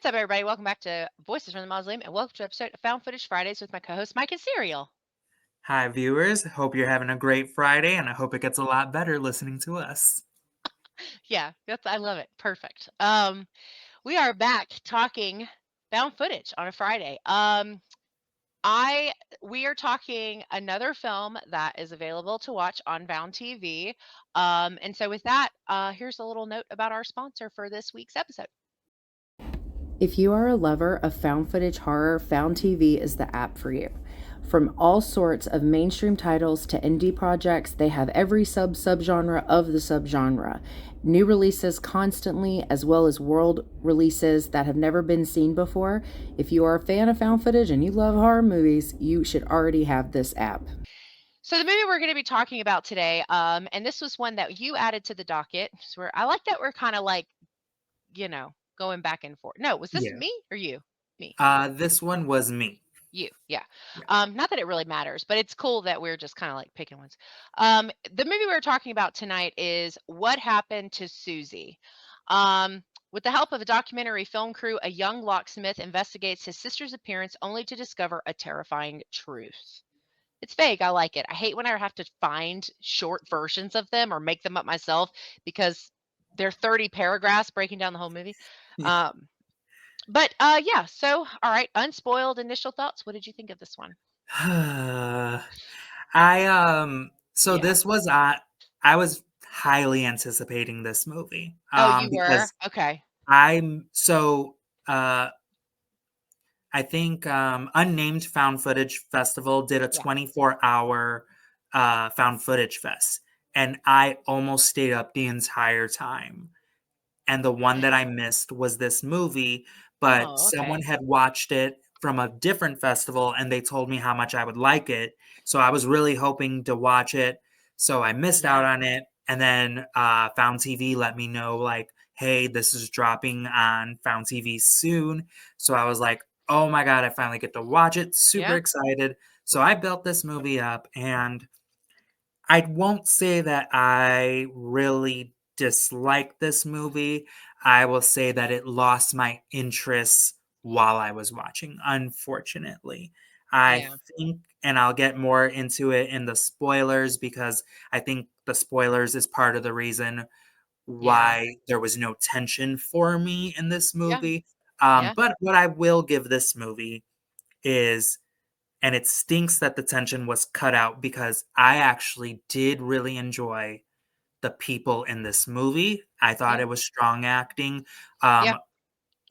What's up, everybody? Welcome back to Voices from the Mausoleum, and welcome to an episode of Found Footage Fridays with my co-host Mike and Serial. Hi, viewers. Hope you're having a great Friday, and I hope it gets a lot better listening to us. Yeah, I love it. Perfect. We are back talking found footage on a Friday. I we are talking another film that is available to watch on Found TV. And so with that, here's a little note about our sponsor for this week's episode. If you are a lover of found footage horror, Found TV is the app for you. From all sorts of mainstream titles to indie projects, they have every subgenre of the subgenre. New releases constantly, as well as world releases that have never been seen before. If you are a fan of found footage and you love horror movies, you should already have this app. So the movie we're going to be talking about today, and this was one that you added to the docket. So I like that we're kind of like, going back and forth. No, was this Yeah. me or you? Me. This one was me. You, yeah. Yeah. Not that it really matters, but it's cool that we're just kind of like picking ones. The movie we're talking about tonight is What Happened to Suzy. With the help of a documentary film crew, a young locksmith investigates his sister's appearance only to discover a terrifying truth. It's vague. I like it. I hate when I have to find short versions of them or make them up myself because they're 30 paragraphs breaking down the whole movie. Um, but yeah, so all right, unspoiled initial thoughts. What did you think of this one? So Yeah. this was I was highly anticipating this movie. Oh, you were? Because Okay. I'm so I think Unnamed Found Footage Festival did a Yeah. 24-hour found footage fest, and I almost stayed up the entire time. And the one that I missed was this movie, but Oh, someone okay. had watched it from a different festival and they told me how much I would like it. So I was really hoping to watch it. So I missed Yeah. out on it. And then Found TV let me know, like, hey, this is dropping on Found TV soon. So I was like, oh my God, I finally get to watch it. Super Yeah. excited. So I built this movie up, and I won't say that I really dislike this movie. I will say that it lost my interest while I was watching, unfortunately. I Yeah. think, and I'll get more into it in the spoilers because I think the spoilers is part of the reason Yeah. why there was no tension for me in this Yeah. movie. Yeah. But what I will give this movie is, and it stinks that the tension was cut out because I actually did really enjoy the people in this movie. I thought Yeah. it was strong acting. Yeah. Um,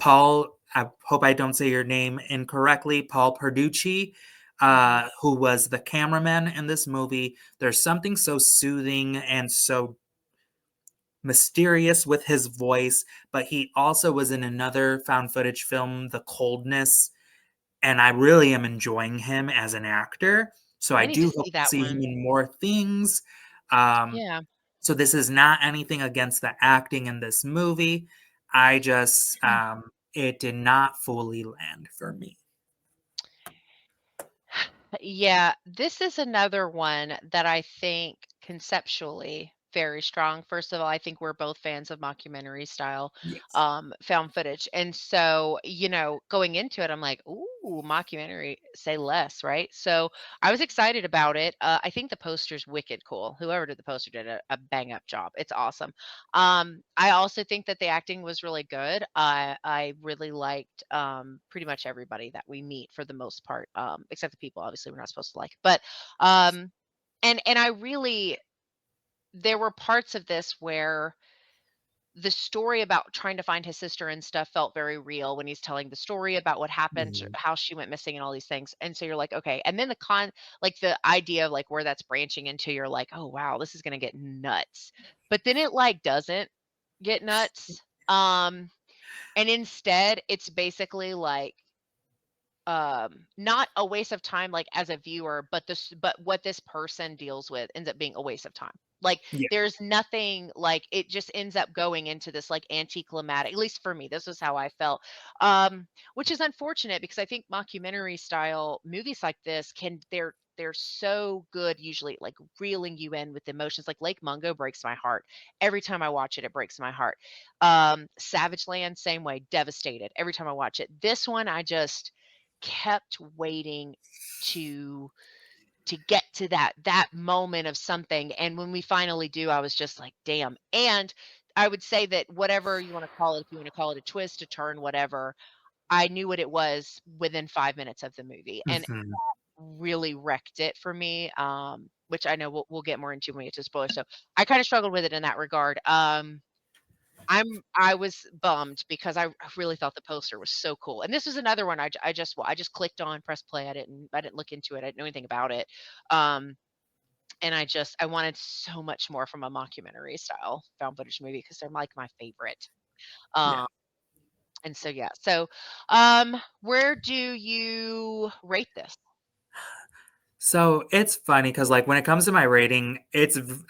Paul, I hope I don't say your name incorrectly, Paul Perducci, Mhm. who was the cameraman in this movie. There's something so soothing and so mysterious with his voice, but he also was in another found footage film, The Coldness, and I really am enjoying him as an actor. So I I need to do see hope to that see him one. in more things. Um, Yeah. so this is not anything against the acting in this movie. I just it did not fully land for me. Yeah, this is another one that I think conceptually very strong. First of all, I think we're both fans of mockumentary style Yes. found footage. And so, going into it, I'm like, ooh, mockumentary, say less, right? So I was excited about it. I think the poster's wicked cool. Whoever did the poster did a bang up job. It's awesome. I also think that the acting was really good. I really liked pretty much everybody that we meet for the most part, except the people obviously we're not supposed to like. But um, and I really there were parts of this where the story about trying to find his sister and stuff felt very real when he's telling the story about what happened, Mhm. how she went missing and all these things. And so you're like, okay. And then like the idea of like where that's branching into, you're like, oh wow, this is gonna get nuts. But then it like doesn't get nuts. And instead it's basically like not a waste of time like as a viewer, but what this person deals with ends up being a waste of time. Like Yeah. there's nothing, like it just ends up going into this like anticlimactic, at least for me this was how I felt. Which is unfortunate because I think mockumentary style movies like this they're so good usually, like, reeling you in with emotions. Like, Lake Mungo breaks my heart. Every time I watch it, it breaks my heart. Savage Land, same way, devastated every time I watch it. This one, I just kept waiting to get to that moment of something, and when we finally do, I was just like, "Damn." And I would say that whatever you wanna call it, if you wanna call it a twist, a turn, whatever, I knew what it was within 5 minutes of the movie, and Mhm. really wrecked it for me, which I know we'll get more into when we get to spoilers. So I kinda struggled with it in that regard. I was bummed because I really thought the poster was so cool, and this was another one I just clicked on, pressed play. I didn't look into it. I didn't know anything about it. Um, and I wanted so much more from a mockumentary style found footage movie because they're like my favorite. Yeah. Um, and so yeah. So, where do you rate this? So it's funny because, like, when it comes to my rating,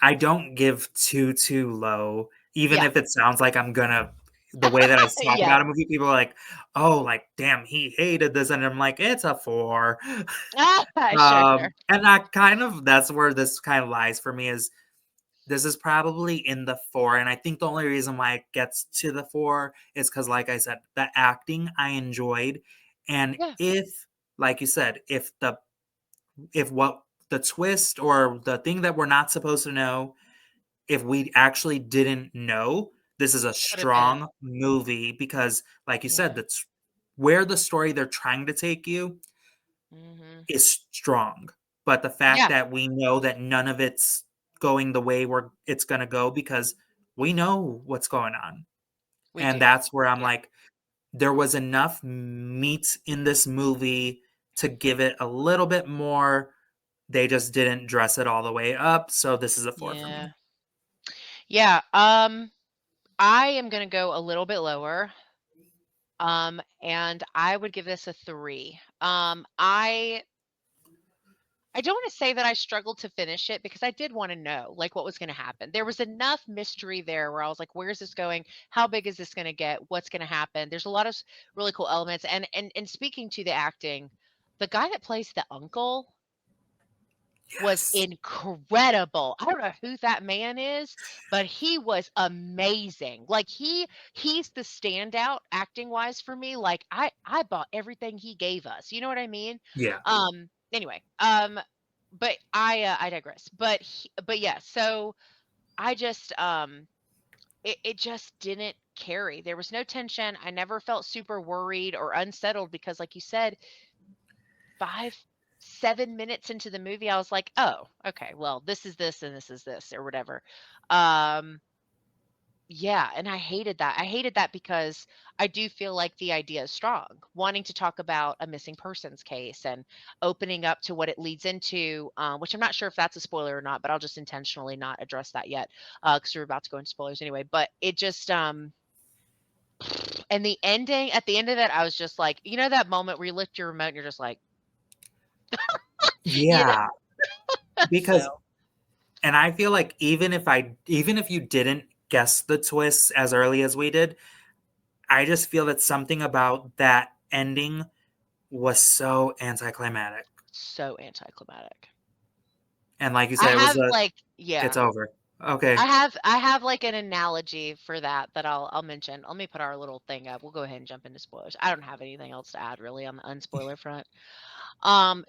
I don't give too low, even Yeah. if it sounds like I'm gonna. The way that I talk Yeah. about a movie, people are like, "Oh, like, damn, he hated this," and I'm like, "It's a 4." Sure, sure. And I kind of that's where this kind of lies for me is this is probably in the 4, and I think the only reason why it gets to the 4 is because, like I said, the acting I enjoyed, and Yeah. if, like you said, if what the twist or the thing that we're not supposed to know, if we actually didn't know, this is a Could have been. strong movie because, like you said, Yeah. that's where the story they're trying to take you Mhm. is strong. But the fact Yeah, that we know that none of it's going the way it's gonna go because we know what's going on. we And do. that's where I'm Yeah. like, there was enough meat in this movie to give it a little bit more. They just didn't dress it all the way up, so this is a 4 for Yeah. me. Yeah, I am gonna go a little bit lower, and I would give this a 3. I don't wanna say that I struggled to finish it because I did wanna know, like, what was gonna happen. There was enough mystery there where I was like, "Where's this going? How big is this gonna get? What's gonna happen?" There's a lot of really cool elements, and speaking to the acting, the guy that plays the uncle was Yes. incredible. I don't know who that man is, but he was amazing. Like, he's the standout acting-wise for me. Like, I bought everything he gave us. You know what I mean? Yeah. Anyway, but I digress. But yeah, so I just it just didn't carry. There was no tension. I never felt super worried or unsettled because, like you said, 5, 7 minutes into the movie, I was like, "Oh, okay, well, this is this and this is this," or whatever. Um, yeah, and I hated that. I hated that because I do feel like the idea is strong. Wanting to talk about a missing persons case and opening up to what it leads into, which I'm not sure if that's a spoiler or not, but I'll just intentionally not address that yet, because we're about to go into spoilers anyway. But it just, and the ending, at the end of it, I was just like, you know, that moment where you lift your remote and you're just like, you know, Yeah, because so. and I feel like even if you didn't guess the twists as early as we did, I just feel that something about that ending was so anticlimactic. So anticlimactic. And like you I said, have, like it's yeah. over. Okay. I have, like, an analogy for that I'll mention. Let me put our little thing up. We'll go ahead and jump into spoilers. I don't have anything else to add really on the unspoiler front.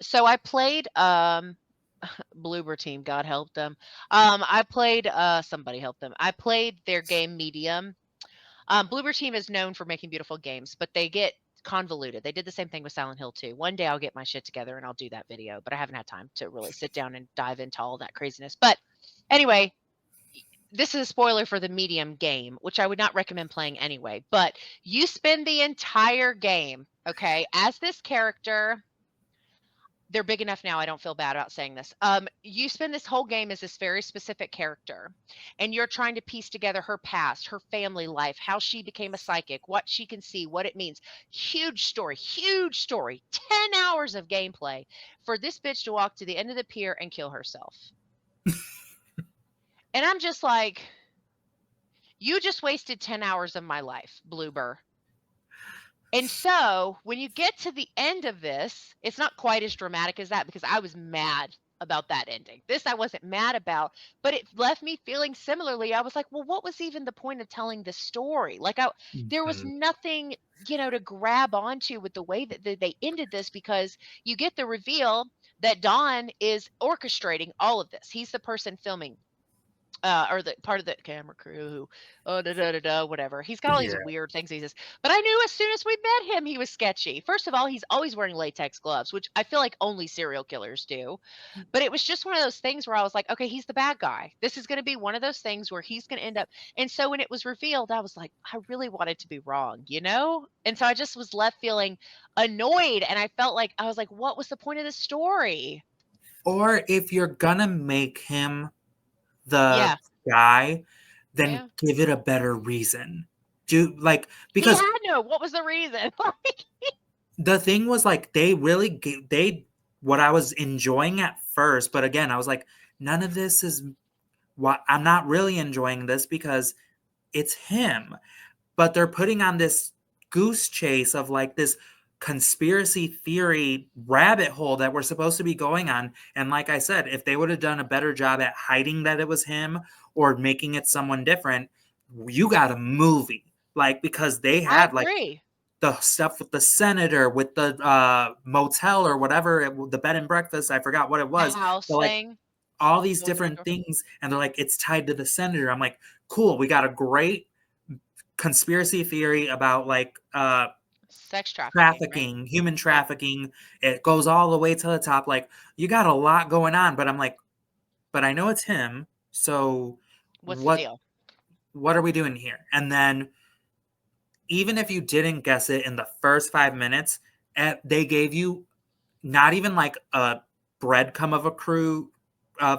So I played, Bloober Team, God help them. I played, somebody help them. I played their game Medium. Bloober Team is known for making beautiful games, but they get convoluted. They did the same thing with Silent Hill 2. One day I'll get my shit together and I'll do that video, but I haven't had time to really sit down and dive into all that craziness. But anyway, this is a spoiler for the medium game, which I would not recommend playing anyway. But you spend the entire game, okay, as this character. They're big enough now, I don't feel bad about saying this. You spend this whole game as this very specific character, and you're trying to piece together her past, her family life, how she became a psychic, what she can see, what it means. Huge story, huge story. 10 hours of gameplay for this bitch to walk to the end of the pier and kill herself. And I'm just like, you just wasted 10 hours of my life, Bloober. And so when you get to the end of this, it's not quite as dramatic as that because I was mad about that ending. This I wasn't mad about, but it left me feeling similarly. I was like, well, what was even the point of telling this story? There was Mhm. nothing, to grab onto with the way that they ended this because you get the reveal that Don is orchestrating all of this. He's the person filming or the part of the camera crew who, oh, da, da, da, da, whatever. He's got all these Yeah. weird things he says. But I knew as soon as we met him, he was sketchy. First of all, he's always wearing latex gloves, which I feel like only serial killers do. But it was just one of those things where I was like, okay, he's the bad guy. This is going to be one of those things where he's going to end up. And so when it was revealed, I was like, I really wanted to be wrong, you know? And so I just was left feeling annoyed. And I felt like, I was like, what was the point of the story? Or if you're gonna make him the Yeah. guy, then Yeah. give it a better reason. Do like He because had no, what was the reason? Like, the thing was like they really they what I was enjoying at first, but again, I was like, none of this is what I'm not really enjoying this because it's him. But they're putting on this goose chase of like this conspiracy theory rabbit hole that we're supposed to be going on. And like I said, if they would have done a better job at hiding that it was him or making it someone different, you got a movie. Like because they I had like agree. the stuff with the senator, with the motel or whatever, the bed and breakfast, I forgot what it The was. house But like thing, all these grocery different store, things, and they're like, it's tied to the senator. I'm like, cool, we got a great conspiracy theory about like sex trafficking, right? trafficking, human Yeah. trafficking. It goes all the way to the top. Like you got a lot going on, but I'm like, but I know it's him. So What's the what deal? what are we doing here? And then even if you didn't guess it in the first 5 minutes, they gave you not even like a breadcrumb of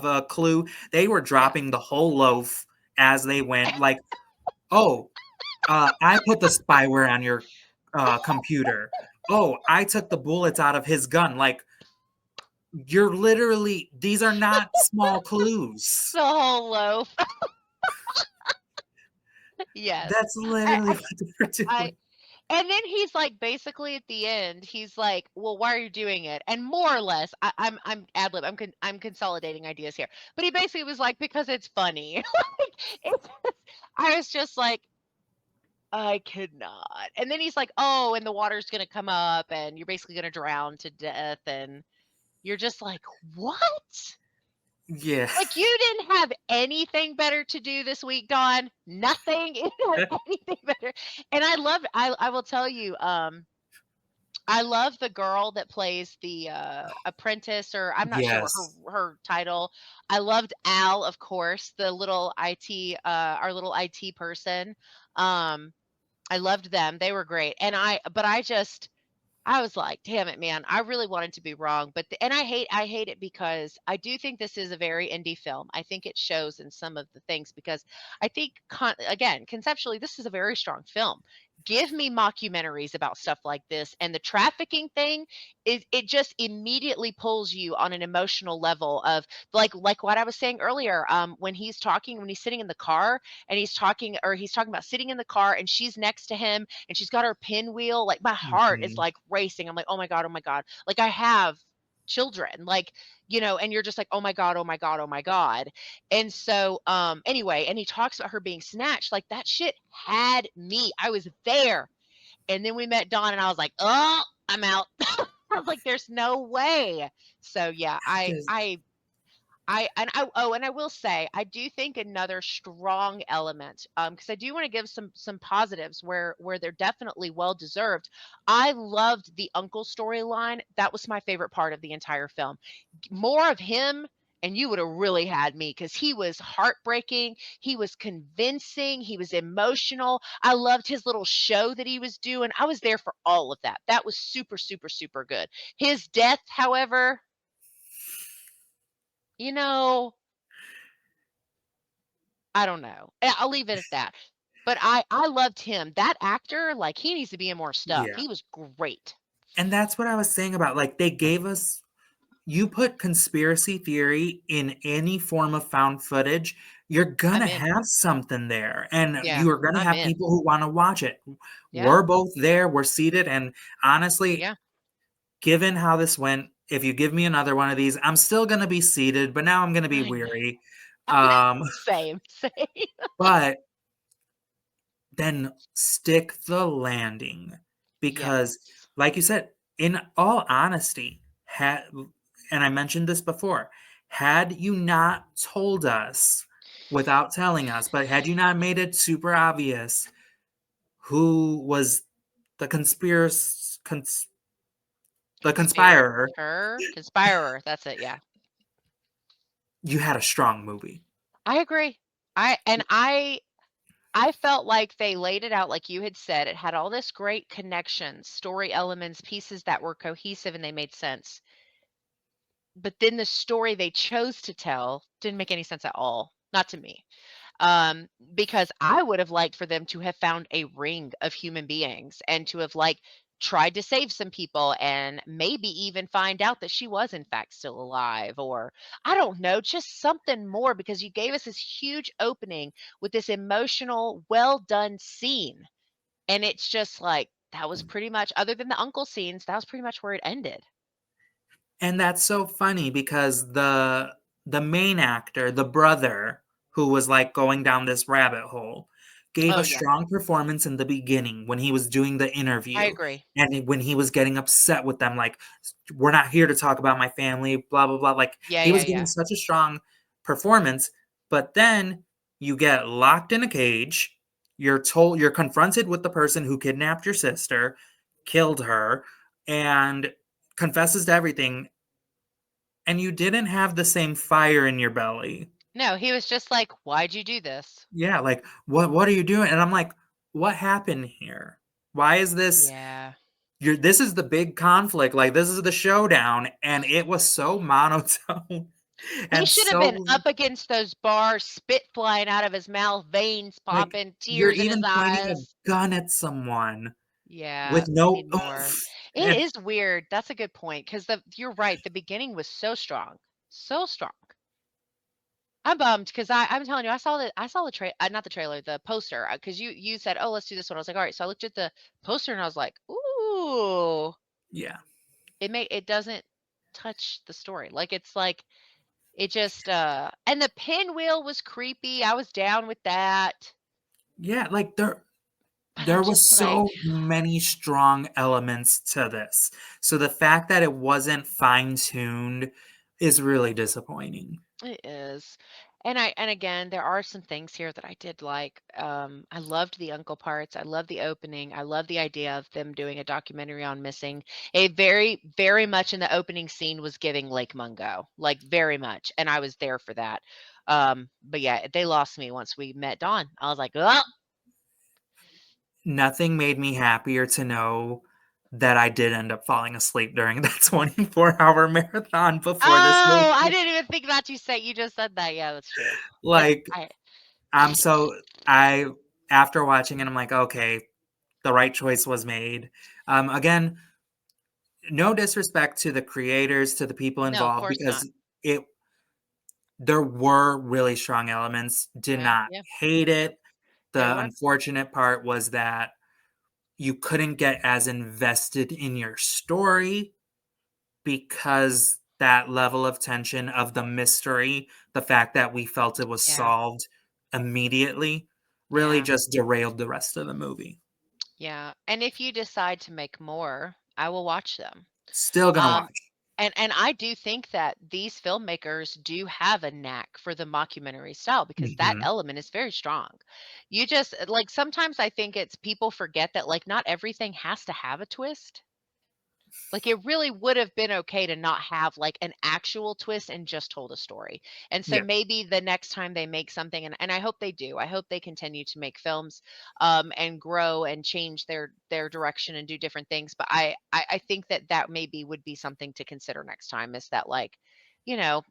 a clue. They were Yes. dropping the whole loaf as they went. Like, oh, I put the spyware on your computer. Oh, I took the bullets out of his gun. Like, you're literally, these are not small clues. The whole loaf. Yes. That's literally I what they were I doing. and then he's like basically at the end, he's like, "Well, why are you doing it?" And more or less, I'm ad lib. I'm consolidating ideas here. But he basically was like, "Because it's funny." Like, it's I was just like, I could not. And then he's like, "Oh, and the water's gonna come up, and you're basically gonna drown to death." And you're just like, "What?" Yeah. Like, you didn't have anything better to do this week, Dawn? Nothing? You didn't have anything better? And I will tell you, I love the girl that plays the, apprentice, or I'm not sure what Yes. her title. I loved Al, of course, the little IT, our little IT person. Um, I loved them. They were great. But I was like, "Damn it, man. I really wanted to be wrong." But and I hate it because I do think this is a very indie film. I think it shows in some of the things because I think again, conceptually this is a very strong film. Give me mockumentaries about stuff like this, and the trafficking thing is, it just immediately pulls you on an emotional level of like what I was saying earlier, when he's sitting in the car and he's talking about sitting in the car and she's next to him and she's got her pinwheel, like my heart is Mhm. like racing. I'm like, "Oh my god, oh my god." Like I have children, like, and you're just like, "Oh my god, oh my god, oh my god." And so anyway, and he talks about her being snatched. Like that shit had me. I was there. And then we met Dawn and I was like, "Oh, I'm out." I was like, "There's no way." So yeah, Just and I will say, I do think another strong element, because I do want to give some positives where they're definitely well deserved. I loved the uncle storyline. That was my favorite part of the entire film. More of him, and you would have really had me because he was heartbreaking. He was convincing. He was emotional. I loved his little show that he was doing. I was there for all of that. That was super, super, super good. His death, however, you know, I don't know. I'll leave it at that. But I loved him. That actor, like, he needs to be in more stuff. yeah. He was great. And that's what I was saying about like they gave us you put conspiracy theory in any form of found footage, you're I'm gonna in. have something there, and Yeah, you are gonna I'm have in. people who wanna watch it. Yeah, We're both there, we're seated, and honestly, yeah. given how this went, if you give me another one of these, I'm still gonna be seated, but now I'm gonna be I know. weary. Um, Same, same. but then stick the landing because, Yes. like you said, in all honesty, had and I mentioned this before, had you not told us without telling us, but had you not made it super obvious who was the the conspirer, Conspirer, that's it, yeah. you had a strong movie. I agree. I felt like they laid it out like you had said. It had all this great connections, story elements, pieces that were cohesive and they made sense. But then the story they chose to tell didn't make any sense at all, not to me. Because I would have liked for them to have found a ring of human beings and to have like tried to save some people and maybe even find out that she was in fact still alive, or I don't know, just something more, because you gave us this huge opening with this emotional, well done scene. And it's just like that was pretty much, other than the uncle scenes, that was pretty much where it ended. And that's so funny because the main actor, the brother who was like going down this rabbit hole, gave Oh a yeah, strong performance in the beginning when he was doing the I interview agree. and when he was getting upset with them like we're not here to talk about my family, blah blah blah. Like Yeah, he yeah, was giving yeah. such a strong performance, but then you get locked in a cage, you're confronted with the person who kidnapped your sister, killed her, and confesses to everything, and you didn't have the same fire in your belly. No, he was just like, why'd you do this? Yeah, like, what are you doing? And I'm like, what happened here? Why is this Yeah. this is the big conflict, like this is the showdown, and it was so monotone He and should have been so up against those bars, spit flying out of his mouth, veins like popping, you're tears in his even pointing a eyes. gun at someone with Yeah, we no need more. oomph. It And is weird. That's a good point, because you're right. The beginning was so strong, so strong. I'm bummed because I'm telling you, not the trailer, the poster. Because you said, oh, let's do this one. I was like, all right. So I looked at the poster and I was like, ooh, yeah. it doesn't touch the story. Like it's like it just and the pinwheel was creepy. I was down with that. Yeah, like But I'm there just was like, so many strong elements to this. So the fact that it wasn't fine-tuned is really disappointing. it is. And again, there are some things here that I did like. I loved the uncle parts. I love the opening. I love the idea of them doing a documentary on missing. A very, very much in the opening scene was giving Lake Mungo, like very much. And I was there for that. But yeah, they lost me once we met Dawn. I was like, oh, Nothing made me happier to know that I did end up falling asleep during that 24-hour marathon before this oh, I movie. didn't even think about you say you just said that. Yeah, that's true. It's Like, I I'm so I after watching it, I'm like, okay, the right choice was made. Again, no disrespect to the creators, to the people no, of involved, course not. because it there were really strong elements. Did Yeah, not yeah, hate it. there The were. unfortunate part was that you couldn't get as invested in your story because that level of tension of the mystery, the fact that we felt it was Yeah, solved immediately, really yeah. just derailed the rest of the movie. Yeah, and if you decide to make more, I will watch them. Still gonna Um, watch. and I do think that these filmmakers do have a knack for the mockumentary style because that Mhm. element is very strong. You just like sometimes I think it's people forget that like not everything has to have a twist. Like, it really would have been okay to not have, like, an actual twist and just told a story. And so Yeah. maybe the next time they make something, and I hope they do. I hope they continue to make films, and grow and change their direction and do different things. But I think that that maybe would be something to consider next time, is that, like,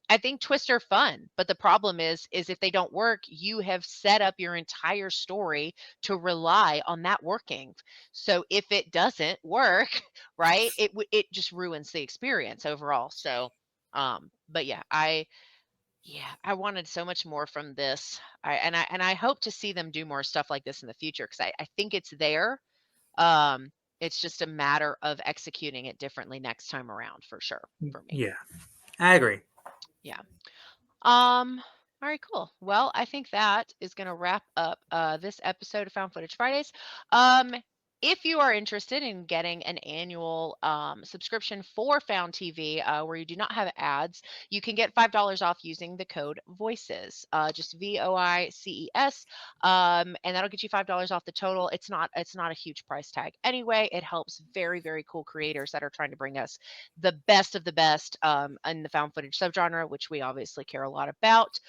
I think twists are fun, but the problem is if they don't work, you have set up your entire story to rely on that working. So if it doesn't work, right? It just ruins the experience overall. So, But yeah, I wanted so much more from this. I hope to see them do more stuff like this in the future because I think it's there. Um, it's just a matter of executing it differently next time around for sure for me. Yeah, I agree. Yeah. All right, cool. Well, I think that is going to wrap up this episode of Found Footage Fridays. Um, if you are interested in getting an annual subscription for Found TV where you do not have ads, you can get $5 off using the code VOICES, just VOICES, and that'll get you $5 off the total. It's not a huge price tag anyway. It helps very very cool creators that are trying to bring us the best of the best in the found footage subgenre, which we obviously care a lot about.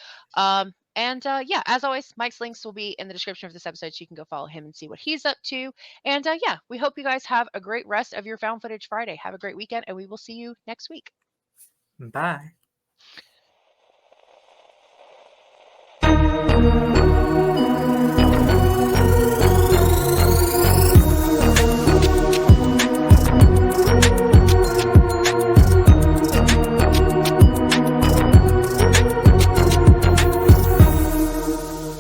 And yeah, as always, Mike's links will be in the description of this episode, so you can go follow him and see what he's up to. And yeah, we hope you guys have a great rest of your Found Footage Friday. Have a great weekend, and we will see you next week. Bye.